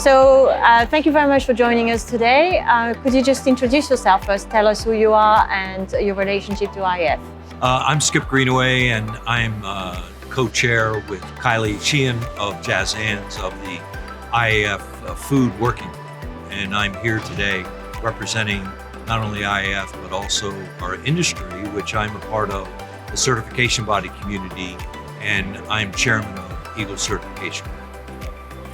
So thank you very much for joining us today. Could you just introduce yourself first, tell us who you are and your relationship to IF? I'm Skip Greenaway, and I'm co-chair with Kylie Sheehan of Jazz Hands of the IAF Food Working Group. And I'm here today representing not only IAF, but also our industry, which I'm a part of, the certification body community, and I'm chairman of Eagle Certification.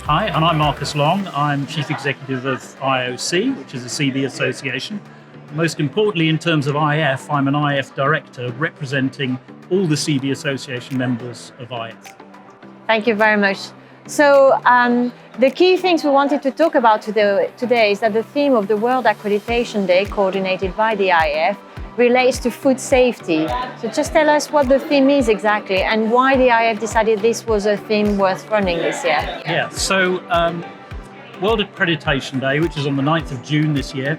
Hi, and I'm Marcus Long. I'm Chief Executive of IOC, which is a CB association. Most importantly, in terms of IF, I'm an IF director representing all the CB association members of IF. Thank you very much. So the key things we wanted to talk about today is that the theme of the World Accreditation Day, coordinated by the IF, relates to food safety. So just tell us what the theme is exactly and why the IF decided this was a theme worth running this year. Yeah, so World Accreditation Day, which is on the 9th of June this year,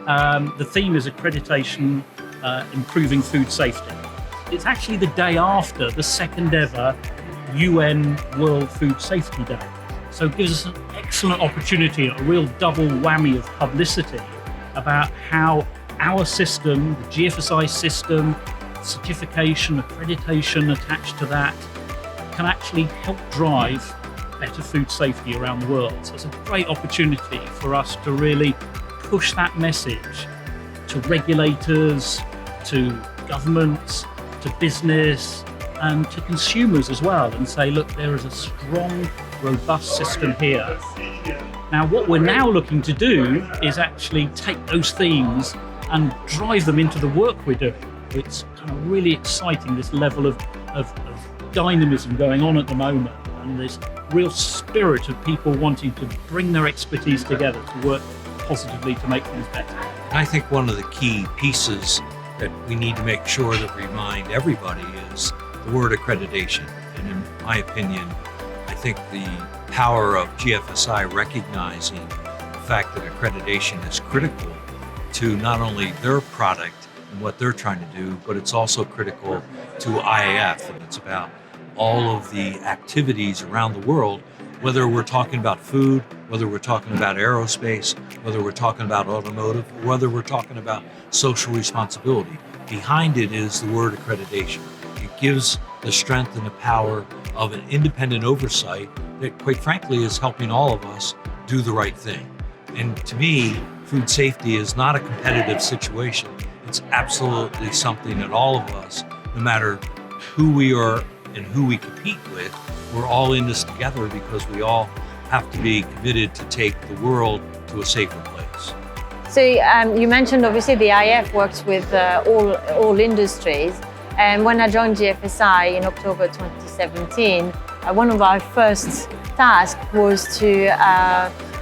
the theme is Accreditation Improving Food Safety. It's actually the day after the second ever UN World Food Safety Day. So it gives us an excellent opportunity, a real double whammy of publicity about how our system, the GFSI system, certification, accreditation attached to that, can actually help drive better food safety around the world. So it's a great opportunity for us to really push that message to regulators, to governments, to business, and to consumers as well, and say, look, there is a strong, robust system here. Now, what we're now looking to do is actually take those themes and drive them into the work we're doing. It's kind of really exciting, this level of dynamism going on at the moment, and this real spirit of people wanting to bring their expertise together to work positively to make things better. I think one of the key pieces that we need to make sure that we remind everybody is the word accreditation. And in my opinion, I think the power of GFSI recognizing the fact that accreditation is critical to not only their product and what they're trying to do, but it's also critical to IAF. And it's about all of the activities around the world, whether we're talking about food, whether we're talking about aerospace, whether we're talking about automotive, or whether we're talking about social responsibility. Behind it is the word accreditation. It gives the strength and the power of an independent oversight that, quite frankly, is helping all of us do the right thing. And to me, food safety is not a competitive situation. It's absolutely something that all of us, no matter who we are and who we compete with, we're all in this together because we all have to be committed to take the world to a safer place. So you mentioned obviously the IF works with all industries. And when I joined GFSI in October 2017, one of our first tasks was to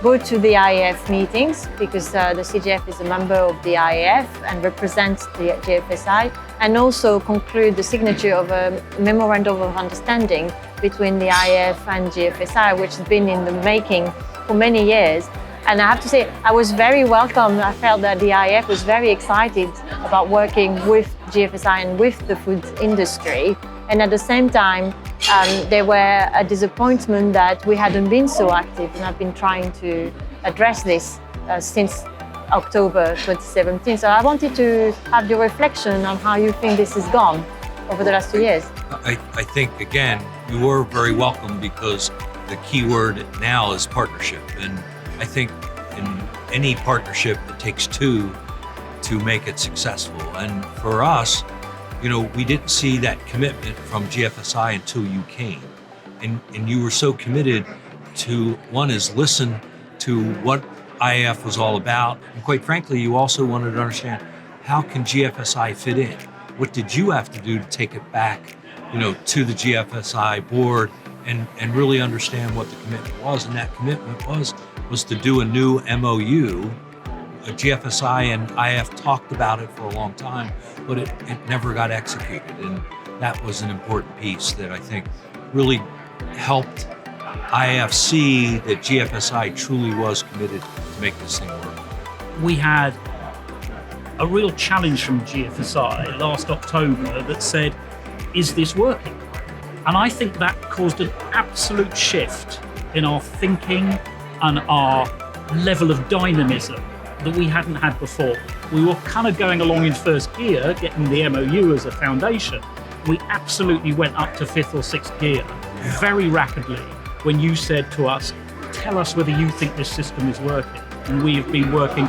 go to the IF meetings, because the CGF is a member of the IF and represents the GFSI, and also conclude the signature of a memorandum of understanding between the IF and GFSI, which has been in the making for many years. And I have to say, I was very welcome. I felt that the IF was very excited about working with GFSI and with the food industry. And at the same time, there were a disappointment that we hadn't been so active, and I've been trying to address this since October 2017. So I wanted to have your reflection on how you think this has gone over the last 2 years. I think, again, you are very welcome, because the key word now is partnership. And I think in any partnership, it takes two to make it successful. And for us, we didn't see that commitment from GFSI until you came. And you were so committed to, one is listen to what IAF was all about. And quite frankly, you also wanted to understand, how can GFSI fit in? What did you have to do to take it back, to the GFSI board and really understand what the commitment was? And that commitment was to do a new MOU. GFSI and IF talked about it for a long time, but it never got executed. And that was an important piece that I think really helped IF see that GFSI truly was committed to make this thing work. We had a real challenge from GFSI last October that said, is this working? And I think that caused an absolute shift in our thinking and our level of dynamism that we hadn't had before. We were kind of going along in first gear, getting the MOU as a foundation. We absolutely went up to fifth or sixth gear very rapidly when you said to us, tell us whether you think this system is working. And we have been working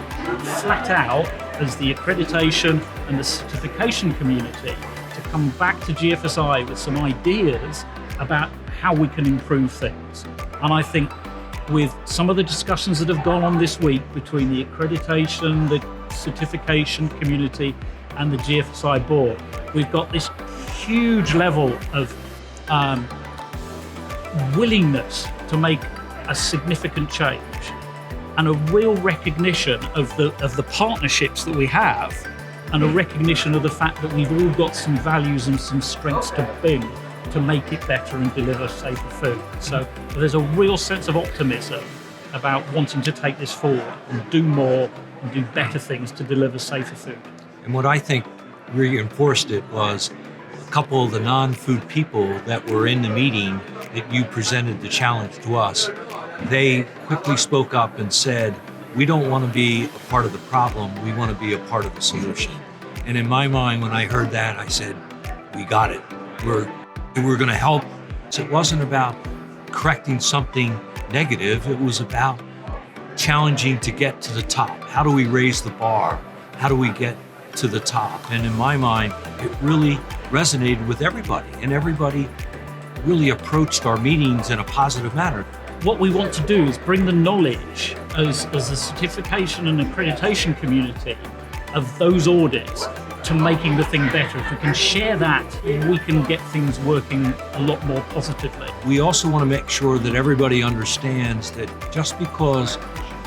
flat out as the accreditation and the certification community to come back to GFSI with some ideas about how we can improve things. And I think with some of the discussions that have gone on this week between the accreditation, the certification community and the GFSI board, we've got this huge level of willingness to make a significant change and a real recognition of the partnerships that we have and a recognition of the fact that we've all got some values and some strengths to bring to make it better and deliver safer food. So there's a real sense of optimism about wanting to take this forward and do more and do better things to deliver safer food. And what I think reinforced it was a couple of the non-food people that were in the meeting that you presented the challenge to us. They quickly spoke up and said, we don't want to be a part of the problem, we want to be a part of the solution. And in my mind, when I heard that, I said, we got it. We're going to help. So it wasn't about correcting something negative, it was about challenging to get to the top. How do we raise the bar? How do we get to the top? And in my mind, it really resonated with everybody, and everybody really approached our meetings in a positive manner. What we want to do is bring the knowledge as the certification and accreditation community of those audits to making the thing better. If we can share that, we can get things working a lot more positively. We also want to make sure that everybody understands that just because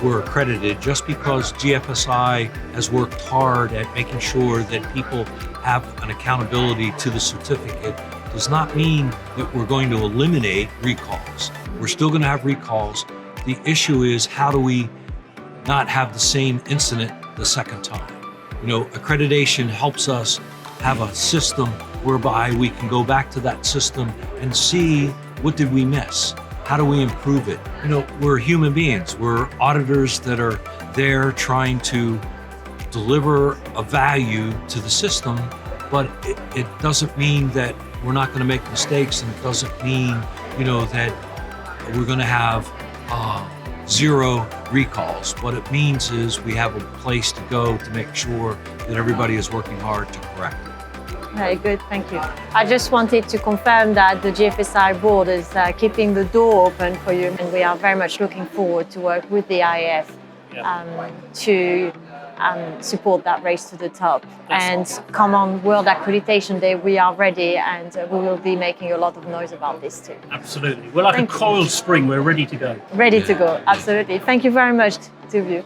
we're accredited, just because GFSI has worked hard at making sure that people have an accountability to the certificate, does not mean that we're going to eliminate recalls. We're still going to have recalls. The issue is, how do we not have the same incident the second time? You know, accreditation helps us have a system whereby we can go back to that system and see, what did we miss? How do we improve it? You know, we're human beings. We're auditors that are there trying to deliver a value to the system, but it doesn't mean that we're not going to make mistakes, and it doesn't mean, you know, that we're going to have zero recalls. What it means is we have a place to go to make sure that everybody is working hard to correct it. Very good, thank you. I just wanted to confirm that the GFSI board is keeping the door open for you, and we are very much looking forward to work with the IAF to support that race to the top. And come on World Accreditation Day, we are ready, and we will be making a lot of noise about this too. Absolutely. We're like a coiled spring, we're ready to go. Ready to go, absolutely. Thank you very much to you.